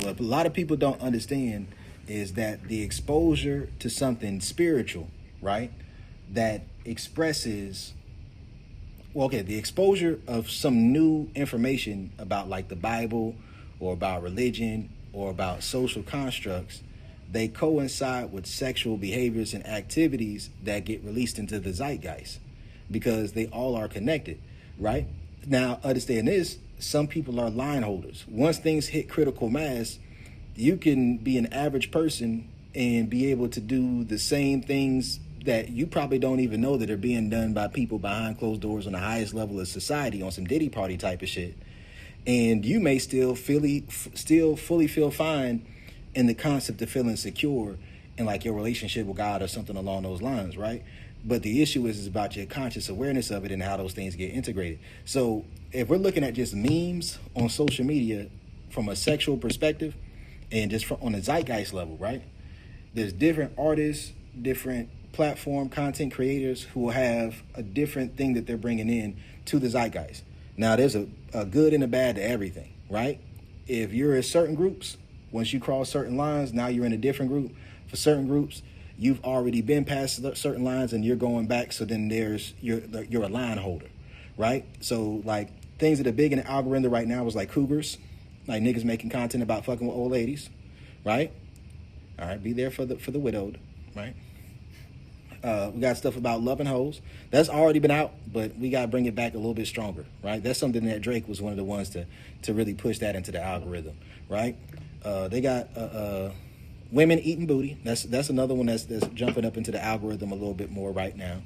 what a lot of people don't understand is that the exposure to something spiritual, right, that expresses, well, okay, the exposure of some new information about like the Bible or about religion or about social constructs, they coincide with sexual behaviors and activities that get released into the zeitgeist because they all are connected, right? Now, understand this, some people are line holders. Once things hit critical mass, you can be an average person and be able to do the same things that you probably don't even know that are being done by people behind closed doors on the highest level of society on some Diddy party type of shit. And you may still fully feel fine in the concept of feeling secure in like your relationship with God or something along those lines, right? But the issue is about your conscious awareness of it and how those things get integrated. So if we're looking at just memes on social media from a sexual perspective and just on the zeitgeist level, right? There's different artists, different platform content creators who will have a different thing that they're bringing in to the zeitgeist. Now, there's a good and a bad to everything, right? If you're in certain groups, once you cross certain lines, now you're in a different group. For certain groups, you've already been past certain lines and you're going back. So then you're a line holder, right? So like things that are big in the algorithm right now is like cougars, like niggas making content about fucking with old ladies, right? All right, be there for the widowed, right? We got stuff about loving hoes. That's already been out, but we got to bring it back a little bit stronger, right? That's something that Drake was one of the ones to really push that into the algorithm, right? They got women eating booty. That's another one that's jumping up into the algorithm a little bit more right now.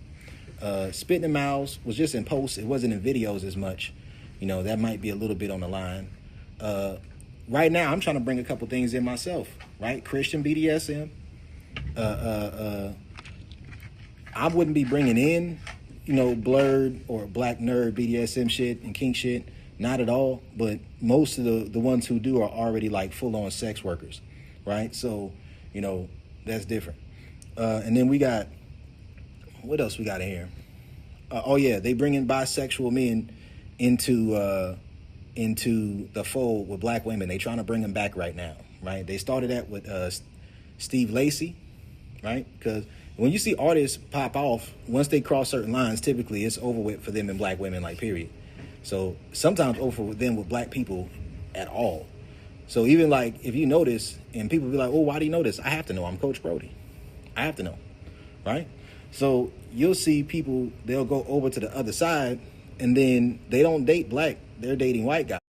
Spitting in mouths was just in posts. It wasn't in videos as much. You know, that might be a little bit on the line. Right now, I'm trying to bring a couple things in myself, right? Christian BDSM. I wouldn't be bringing in, you know, blurred or black nerd BDSM shit and kink shit. Not at all. But most of the ones who do are already like full-on sex workers, right? So, you know, that's different. And then we got, what else we got in here? Oh, yeah, they bring in bisexual men into the fold with black women. They trying to bring them back right now, right? They started that with Steve Lacy, right? Because when you see artists pop off, once they cross certain lines, typically it's over with for them and black women, like, period. So sometimes over with them with black people at all. So even like if you notice and people be like, oh, why do you know this? I have to know. I'm Coach Brody. I have to know, right? So you'll see people, they'll go over to the other side and then they don't date black. They're dating white guys.